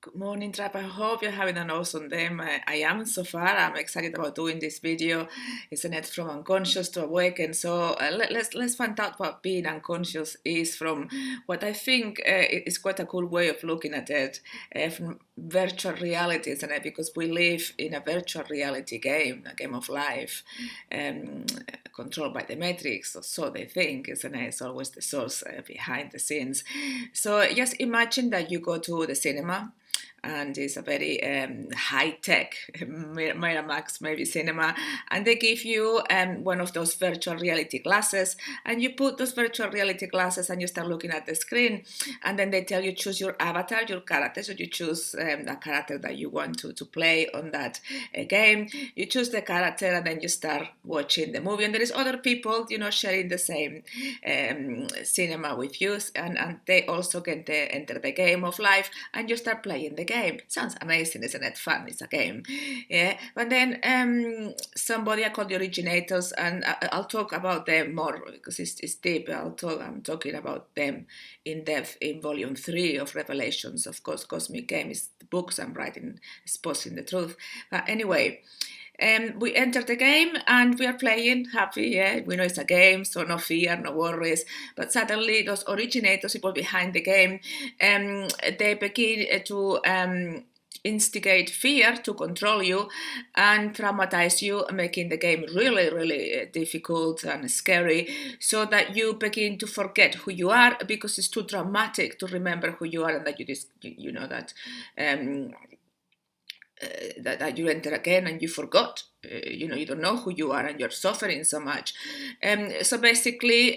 Good morning, Trap. I hope you're having an awesome day. I am so far. I'm excited about doing this video. Isn't it from unconscious to awaken? So let's find out what being unconscious is from what I think is quite a cool way of looking at it from virtual reality, isn't it? Because we live in a virtual reality game, a game of life, um, controlled by the matrix. So they think, isn't it? It's always the source behind the scenes. So just imagine that you go to the cinema and it's a very high-tech Miramax maybe cinema, and they give you one of those virtual reality glasses, and you put those virtual reality glasses and you start looking at the screen, and then they tell you choose your avatar, your character. So you choose a character that you want to play on that game. You choose the character and then you start watching the movie, and there is other people sharing the same cinema with you, and they also get to enter the game of life, and you start playing the game. Sounds amazing, isn't it? Fun. It's a game, yeah. But then somebody, I call the originators, and I'll talk about them more because it's deep. I'm talking about them in depth in volume 3 of Revelations. Of course, Cosmic Game is the books I'm writing, exposing the truth. But anyway, we enter the game and we are playing happy. Yeah, we know it's a game, so no fear, no worries. But suddenly, those originators, people behind the game, they begin to instigate fear to control you and traumatize you, making the game really, really difficult and scary, so that you begin to forget who you are because it's too dramatic to remember who you are, and that you know that. That you enter again and you forgot, you don't know who you are and you're suffering so much. So basically,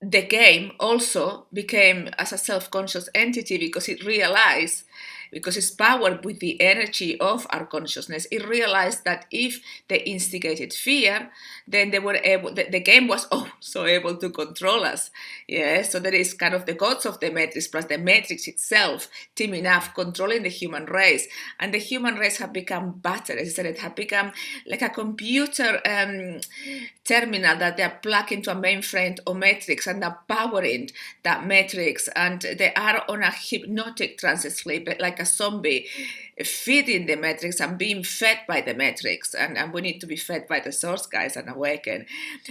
the game also became as a self-conscious entity because it realized, because it's powered with the energy of our consciousness, it realized that if they instigated fear, then they were able, the game was also able to control us. Yeah, so there is kind of the gods of the matrix plus the matrix itself teaming up, controlling the human race, and the human race have become batteries. As I said, it have become like a computer terminal that they are plugged into a mainframe or matrix, and are powering that matrix, and they are on a hypnotic trance sleep like a zombie, feeding the matrix and being fed by the matrix, and we need to be fed by the source, guys, and awaken.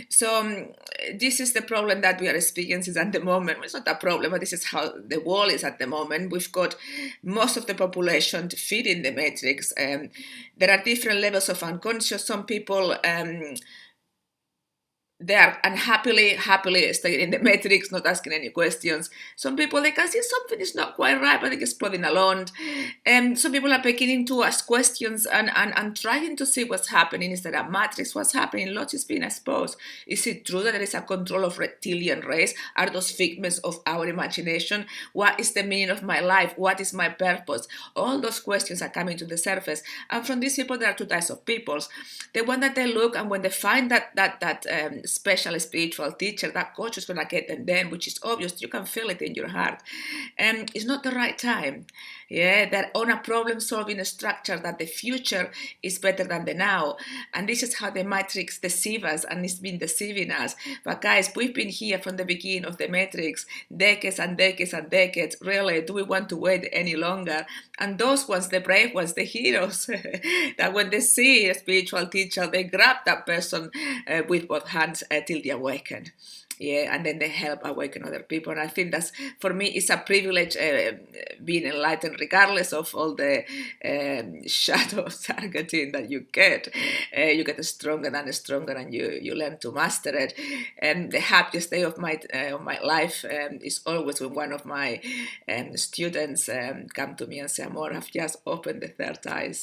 So this is the problem that we are experiencing at the moment. Well, it's not a problem, but this is how the world is at the moment. We've got most of the population feeding the matrix. There are different levels of unconscious. Some people they are happily staying in the matrix, not asking any questions. Some people, they can see something is not quite right, but they're just plodding along. Some people are beginning to ask questions and trying to see what's happening. Is there a matrix? What's happening? Lots is being exposed. Is it true that there is a control of reptilian race? Are those figments of our imagination? What is the meaning of my life? What is my purpose? All those questions are coming to the surface. And from these people, there are two types of peoples. The one that they look, and when they find that special spiritual teacher, that coach is going to get them, which is obvious, you can feel it in your heart, it's not the right time. Yeah, they're on a problem-solving structure that the future is better than the now, and this is how the matrix deceives us, and it's been deceiving us. But guys, we've been here from the beginning of the matrix, decades and decades and decades. Really, do we want to wait any longer? And those ones, the brave ones, the heroes, that when they see a spiritual teacher, they grab that person with both hands till they awaken. Yeah, and then they help awaken other people. And I think that's, for me, it's a privilege being enlightened, regardless of all the shadow targeting that you get. You get stronger and stronger, and you learn to master it. And the happiest day of my life is always when one of my students come to me and say, Amor, I've just opened the third eye,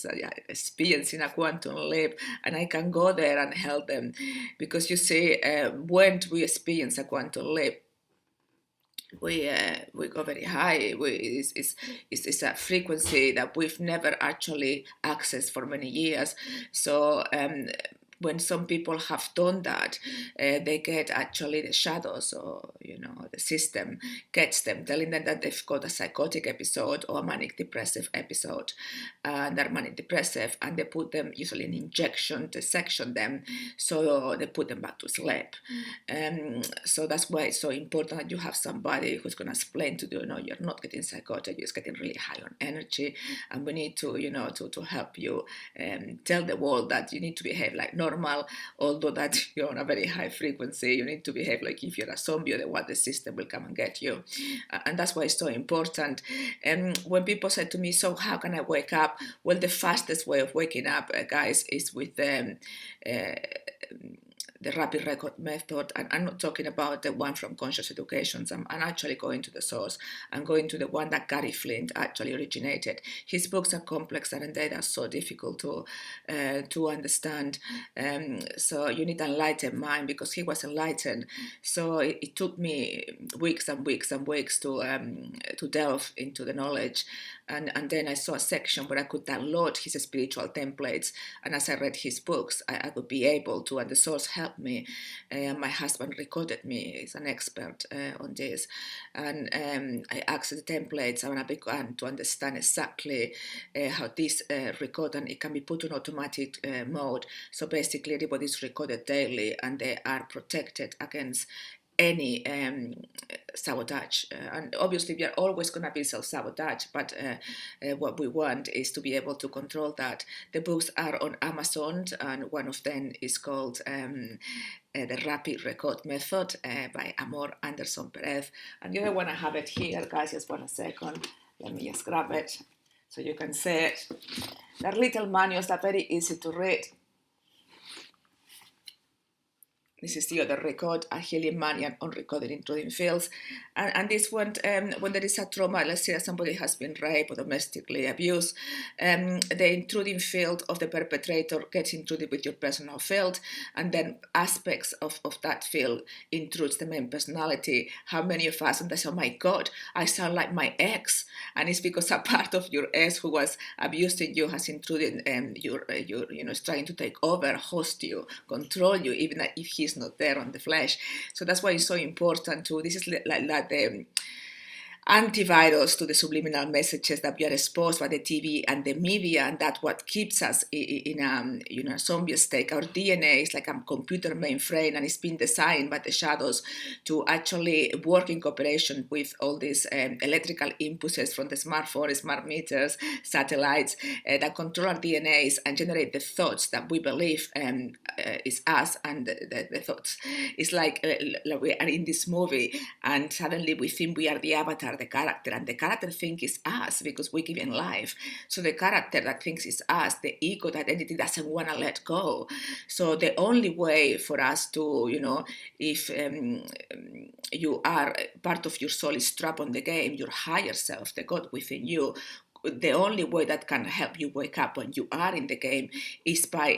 experiencing a quantum leap, and I can go there and help them. Because you see, when we experience a quantum leap, we go very high. It's a frequency that we've never actually accessed for many years. So when some people have done that, they get actually the shadows, or the system gets them, telling them that they've got a psychotic episode or a manic depressive episode, and they're manic depressive, and they put them usually an injection to section them, so they put them back to sleep. So that's why it's so important that you have somebody who's going to explain to you, you're not getting psychotic, you're just getting really high on energy, and we need to, to help you tell the world that you need to behave like normal, although that you're on a very high frequency. You need to behave like if you're a zombie, or what the system will come and get you. And that's why it's so important. And when people say to me, so how can I wake up? Well, the fastest way of waking up, guys, is with the rapid record method. And I'm not talking about the one from Conscious Educations. I'm actually going to the source. I'm going to the one that Gary Flint actually originated. His books are complex, and they are so difficult to understand. So you need an enlightened mind, because he was enlightened. So it took me weeks and weeks and weeks to delve into the knowledge. And then I saw a section where I could download his spiritual templates. And as I read his books, I would be able to, and the source helped me. My husband recorded me, he's an expert on this. And I accessed the templates, and I began to understand exactly how this record, and it can be put on automatic mode. So basically everybody's recorded daily, and they are protected against any sabotage. And obviously we are always going to be self-sabotage, but what we want is to be able to control that. The books are on Amazon, and one of them is called The Rapid Record Method by Amor, Anderson-Perez. And the other one, I have it here, guys, just 1 second. Let me just grab it so you can see it. They're little manuals that are very easy to read. This is the other record, A Healing Manual on Recording Intruding Fields. And this one, when there is a trauma, let's say that somebody has been raped or domestically abused, the intruding field of the perpetrator gets intruded with your personal field, and then aspects of that field intrudes the main personality. How many of us, and they say, oh my God, I sound like my ex. And it's because a part of your ex who was abusing you has intruded, is trying to take over, host you, control you, even if he's not there on the flesh. So that's why it's so important to, this is like the antivirus to the subliminal messages that we are exposed by the TV and the media, and that's what keeps us in a zombie state. Our DNA is like a computer mainframe, and it's been designed by the shadows to actually work in cooperation with all these electrical impulses from the smartphone, smart meters, satellites that control our DNAs and generate the thoughts that we believe is us. And the thoughts is like we are in this movie, and suddenly we think we are the avatar, the character, and the character thinks it's us because we give him life. So the character that thinks it's us, the ego, the identity, doesn't want to let go. So the only way for us to, if you are part of your soul is trapped on the game, your higher self, the God within you, the only way that can help you wake up when you are in the game is by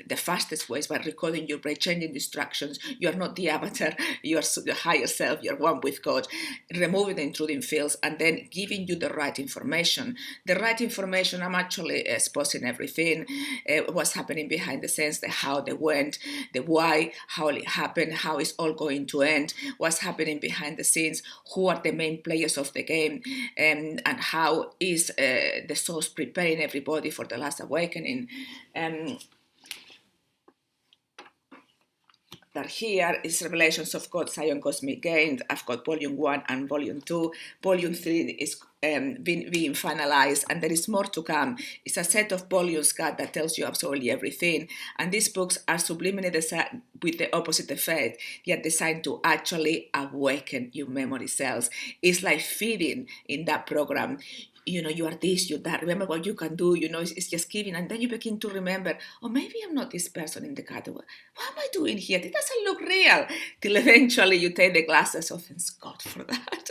the fastest way is by recording your brain, changing distractions. You are not the avatar, you are the higher self, you are one with God, removing the intruding fields, and then giving you the right information. The right information, I'm actually exposing everything, what's happening behind the scenes, the how, the when, the why, how it happened, how it's all going to end, what's happening behind the scenes, who are the main players of the game, and how is the source preparing everybody for the last awakening. That here is Revelations of God, Zion Cosmic Gain. I've got volume 1 and volume 2. Volume 3 is being finalized, and there is more to come. It's a set of volumes, God, that tells you absolutely everything. And these books are subliminally designed with the opposite effect. They are designed to actually awaken your memory cells. It's like feeding in that program. You are this, you're that. Remember what you can do, it's just giving. And then you begin to remember, oh, maybe I'm not this person in the category. What am I doing here? It doesn't look real. Till eventually you take the glasses off, and God for that.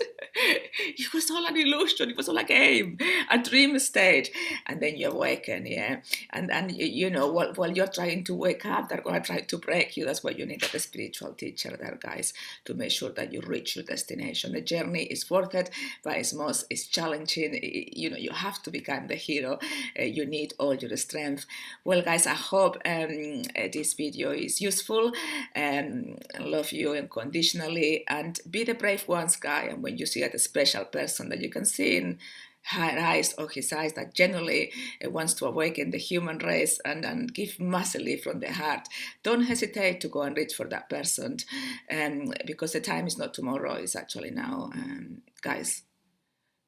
It was all an illusion. It was all a game, a dream state. And then you awaken, yeah. And while you're trying to wake up, they're going to try to break you. That's why you need a spiritual teacher there, guys, to make sure that you reach your destination. The journey is worth it, but it's challenging. you have to become the hero. You need all your strength. Well, guys, I hope this video is useful. Love you unconditionally, and be the brave ones, guy. And when you see a special person that you can see in her eyes or his eyes that genuinely wants to awaken the human race and give massively from the heart, don't hesitate to go and reach for that person, because the time is not tomorrow, it's actually now. Guys,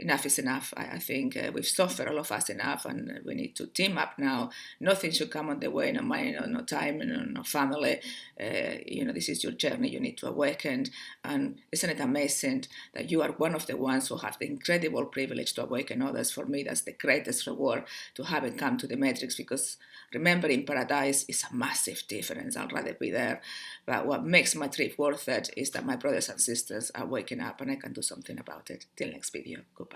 enough is enough. I think we've suffered, all of us, enough, and we need to team up now. Nothing should come on the way, no money, no time, no family. This is your journey. You need to awaken. And isn't it amazing that you are one of the ones who have the incredible privilege to awaken others? For me, that's the greatest reward, to having come to the Matrix, because remember, in paradise is a massive difference. I'd rather be there. But what makes my trip worth it is that my brothers and sisters are waking up, and I can do something about it. Till next video. Goodbye.